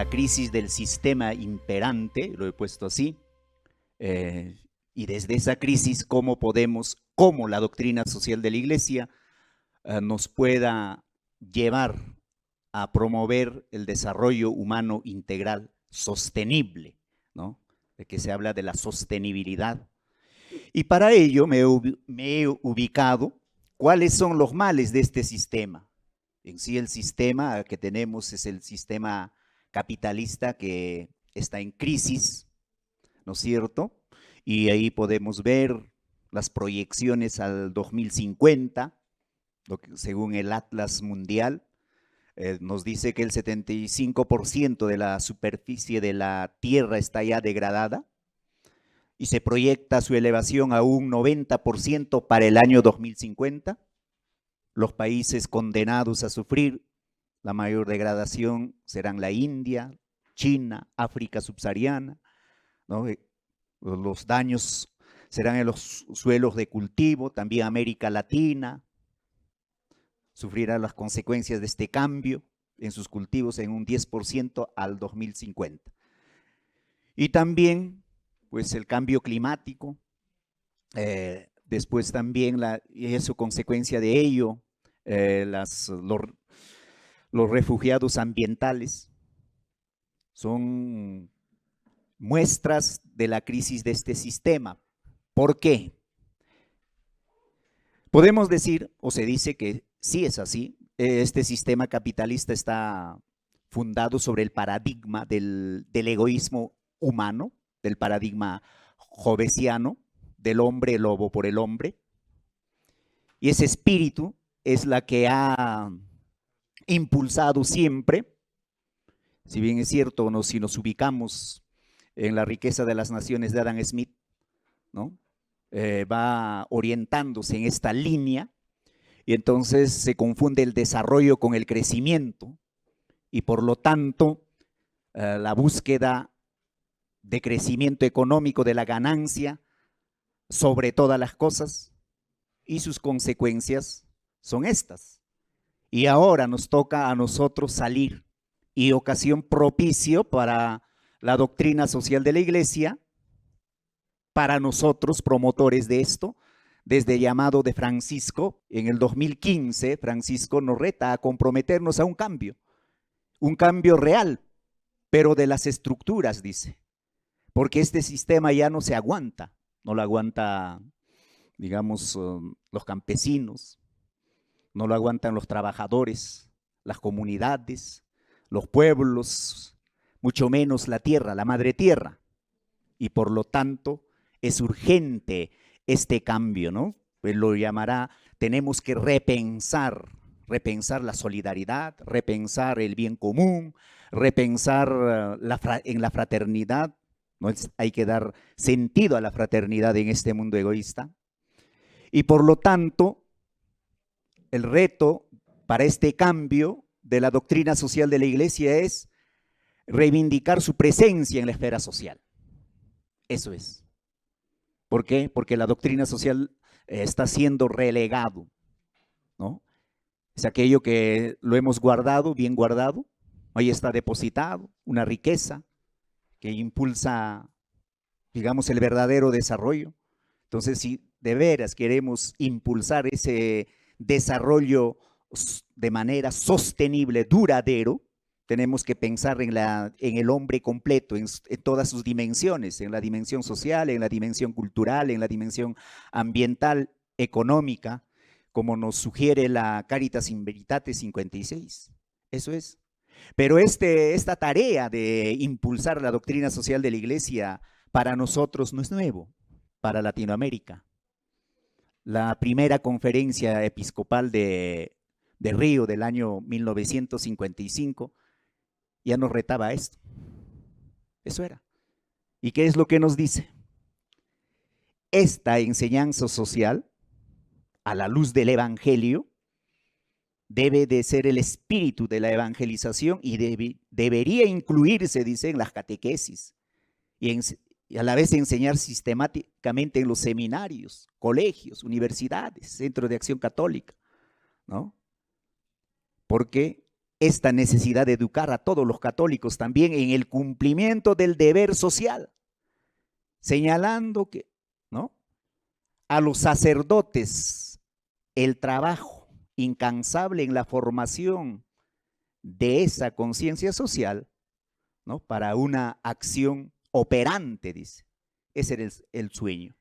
la crisis del sistema imperante, lo he puesto así, y desde esa crisis cómo la doctrina social de la Iglesia nos pueda llevar a promover el desarrollo humano integral sostenible, ¿no? De que se habla de la sostenibilidad. Y para ello me he ubicado cuáles son los males de este sistema. En sí el sistema que tenemos es el sistema capitalista que está en crisis, ¿no es cierto? Y ahí podemos ver las proyecciones al 2050, según el Atlas Mundial, nos dice que el 75% de la superficie de la Tierra está ya degradada y se proyecta su elevación a un 90% para el año 2050. Los países condenados a sufrir la mayor degradación serán la India, China, África subsahariana, ¿no? Los daños serán en los suelos de cultivo, también América Latina sufrirá las consecuencias de este cambio en sus cultivos en un 10% al 2050. Y también, pues, el cambio climático, después también, y es su consecuencia de ello, los refugiados ambientales son muestras de la crisis de este sistema. ¿Por qué? Podemos decir, o se dice que sí es así, este sistema capitalista está fundado sobre el paradigma del egoísmo humano, del paradigma hobbesiano, del hombre lobo por el hombre, y ese espíritu es la que ha impulsado siempre, si bien es cierto, si nos ubicamos en La riqueza de las naciones de Adam Smith, ¿no? Va orientándose en esta línea y entonces se confunde el desarrollo con el crecimiento y por lo tanto la búsqueda de crecimiento económico, de la ganancia sobre todas las cosas, y sus consecuencias son estas. Y ahora nos toca a nosotros salir, y ocasión propicio para la doctrina social de la Iglesia, para nosotros promotores de esto, desde el llamado de Francisco, en el 2015, Francisco nos reta a comprometernos a un cambio real, pero de las estructuras, dice, porque este sistema ya no se aguanta, no lo aguanta, digamos, los campesinos, no lo aguantan los trabajadores, las comunidades, los pueblos, mucho menos la tierra, la madre tierra, y por lo tanto es urgente este cambio, ¿no? Pues lo llamará, tenemos que repensar la solidaridad, repensar el bien común, repensar en la fraternidad, ¿no? Hay que dar sentido a la fraternidad en este mundo egoísta. Y por lo tanto, el reto para este cambio de la doctrina social de la Iglesia es reivindicar su presencia en la esfera social. Eso es. ¿Por qué? Porque la doctrina social está siendo relegado, ¿no? Es aquello que lo hemos guardado, bien guardado, ahí está depositado, una riqueza que impulsa, digamos, el verdadero desarrollo. Entonces, si de veras queremos impulsar ese desarrollo de manera sostenible, duradero, tenemos que pensar en el hombre completo, en todas sus dimensiones, en la dimensión social, en la dimensión cultural, en la dimensión ambiental, económica, como nos sugiere la Caritas in Veritate 56. Eso es. Pero esta tarea de impulsar la doctrina social de la Iglesia para nosotros no es nuevo, para Latinoamérica. La primera conferencia episcopal de Río del año 1955 ya nos retaba a esto. Eso era. ¿Y qué es lo que nos dice? Esta enseñanza social, a la luz del Evangelio, debe de ser el espíritu de la evangelización y debería incluirse, dice, en las catequesis y a la vez enseñar sistemáticamente en los seminarios, colegios, universidades, centros de acción católica, ¿no? Porque esta necesidad de educar a todos los católicos también en el cumplimiento del deber social, señalando que, ¿no?, a los sacerdotes el trabajo incansable en la formación de esa conciencia social, ¿no?, para una acción operante, dice. Ese era el sueño.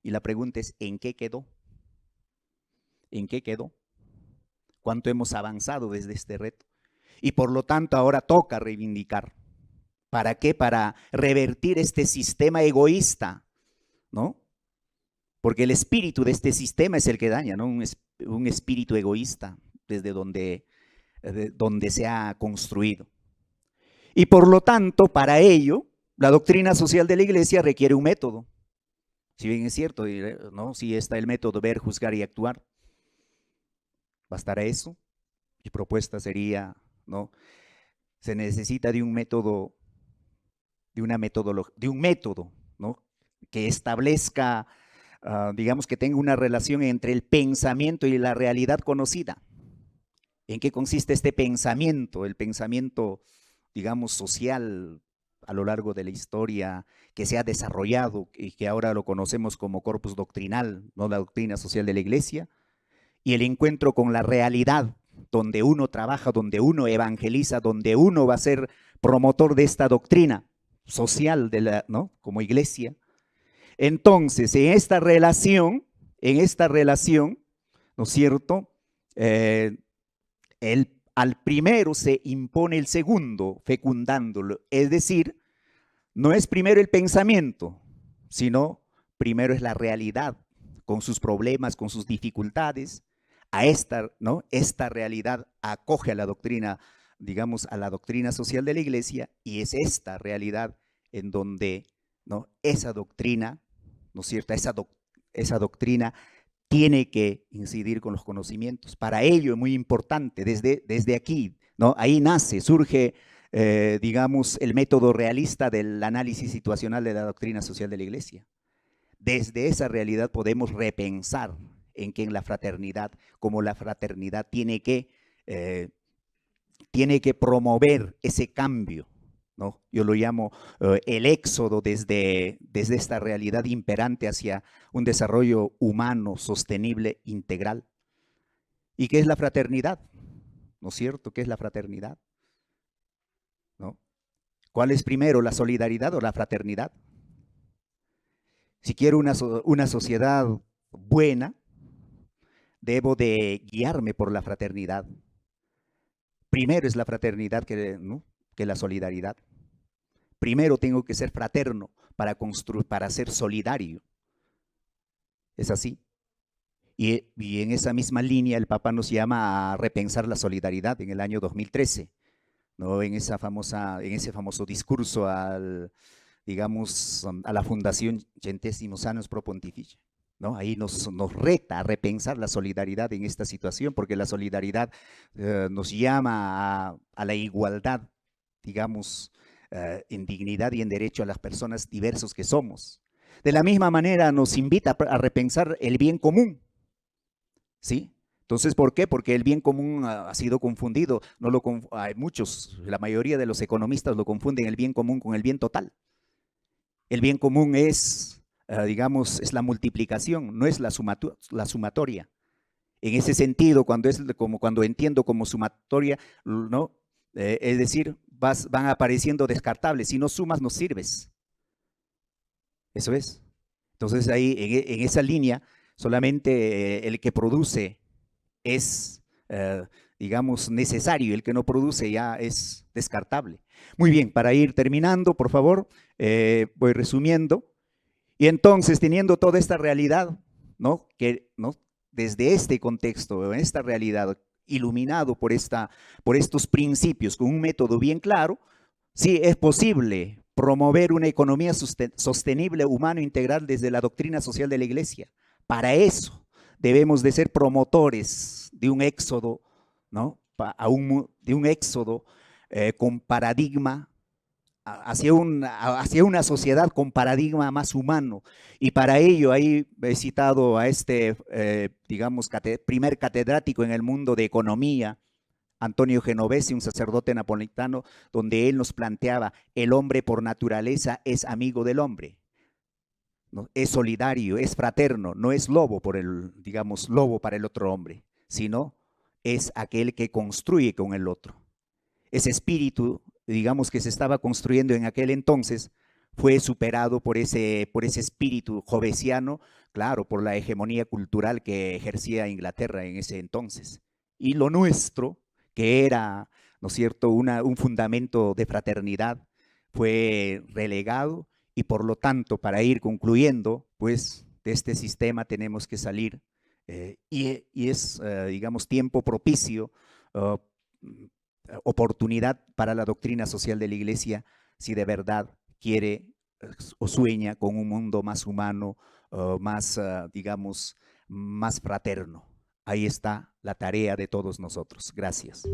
Y la pregunta es, ¿en qué quedó? ¿En qué quedó? ¿Cuánto hemos avanzado desde este reto? Y por lo tanto ahora toca reivindicar. ¿Para qué? Para revertir este sistema egoísta, ¿no? Porque el espíritu de este sistema es el que daña, ¿no? Un espíritu egoísta desde donde se ha construido. Y por lo tanto, para ello, la doctrina social de la Iglesia requiere un método. Si bien es cierto, ¿no?, sí está el método ver, juzgar y actuar. ¿Bastará eso? Mi propuesta sería, ¿no?, se necesita de un método, de un método, ¿no?, que establezca, digamos, que tenga una relación entre el pensamiento y la realidad conocida. ¿En qué consiste este pensamiento? El pensamiento, digamos, social a lo largo de la historia que se ha desarrollado y que ahora lo conocemos como corpus doctrinal, ¿no?, la doctrina social de la Iglesia, y el encuentro con la realidad, donde uno trabaja, donde uno evangeliza, donde uno va a ser promotor de esta doctrina social de la, ¿no?, como Iglesia. Entonces, en esta relación, ¿no es cierto?, al primero se impone el segundo, fecundándolo. Es decir, no es primero el pensamiento, sino primero es la realidad, con sus problemas, con sus dificultades. A esta, ¿no?, esta realidad acoge a la doctrina, digamos, a la doctrina social de la Iglesia, y es esta realidad en donde, ¿no?, esa doctrina, ¿no es cierto?, esa doctrina tiene que incidir con los conocimientos. Para ello es muy importante, desde aquí, ¿no?, ahí nace, surge, digamos, el método realista del análisis situacional de la doctrina social de la Iglesia. Desde esa realidad podemos repensar en que en la fraternidad, como la fraternidad tiene que promover ese cambio, ¿no? Yo lo llamo el éxodo desde esta realidad imperante hacia un desarrollo humano, sostenible, integral. ¿Y qué es la fraternidad? ¿No es cierto? ¿Qué es la fraternidad? ¿No? ¿Cuál es primero, la solidaridad o la fraternidad? Si quiero una sociedad buena, debo de guiarme por la fraternidad. Primero es la fraternidad ¿no?, que la solidaridad. Primero tengo que ser fraterno para ser solidario. Es así. Y en esa misma línea el Papa nos llama a repensar la solidaridad en el año 2013, ¿no?, en ese famoso discurso digamos, a la Fundación Centésimos Annus Pro Pontificia, ¿no? Ahí nos reta a repensar la solidaridad en esta situación, porque la solidaridad nos llama a la igualdad, digamos, en dignidad y en derecho a las personas diversos que somos. De la misma manera nos invita a repensar el bien común, ¿sí? Entonces, ¿por qué? Porque el bien común ha sido confundido. Hay muchos, la mayoría de los economistas lo confunden el bien común con el bien total. El bien común es, digamos, es la multiplicación, no es la sumatoria. En ese sentido, cuando entiendo como sumatoria, ¿no?, es decir, van apareciendo descartables. Si no sumas, no sirves. Eso es. Entonces ahí, en esa línea, solamente el que produce es, digamos, necesario, el que no produce ya es descartable. Muy bien, para ir terminando, por favor, voy resumiendo. Y entonces, teniendo toda esta realidad, ¿no?, desde este contexto, en esta realidad, iluminado por estos principios, con un método bien claro, sí es posible promover una economía sostenible, humano, integral desde la doctrina social de la Iglesia. Para eso debemos de ser promotores de un éxodo, ¿no?, de un éxodo con paradigma hacia una sociedad con paradigma más humano. Y para ello, ahí he citado a digamos, primer catedrático en el mundo de economía, Antonio Genovese, un sacerdote napolitano, donde él nos planteaba, el hombre por naturaleza es amigo del hombre, ¿no? Es solidario, es fraterno, no es lobo por el, digamos, lobo para el otro hombre, sino es aquel que construye con el otro. Ese espíritu, digamos, que se estaba construyendo en aquel entonces, fue superado por ese espíritu jovesiano, claro, por la hegemonía cultural que ejercía Inglaterra en ese entonces. Y lo nuestro, que era, ¿no es cierto?, un fundamento de fraternidad, fue relegado y por lo tanto, para ir concluyendo, pues de este sistema tenemos que salir y es, digamos, tiempo propicio, uh, oportunidad para la doctrina social de la Iglesia si de verdad quiere o sueña con un mundo más humano, más, digamos, más fraterno. Ahí está la tarea de todos nosotros. Gracias.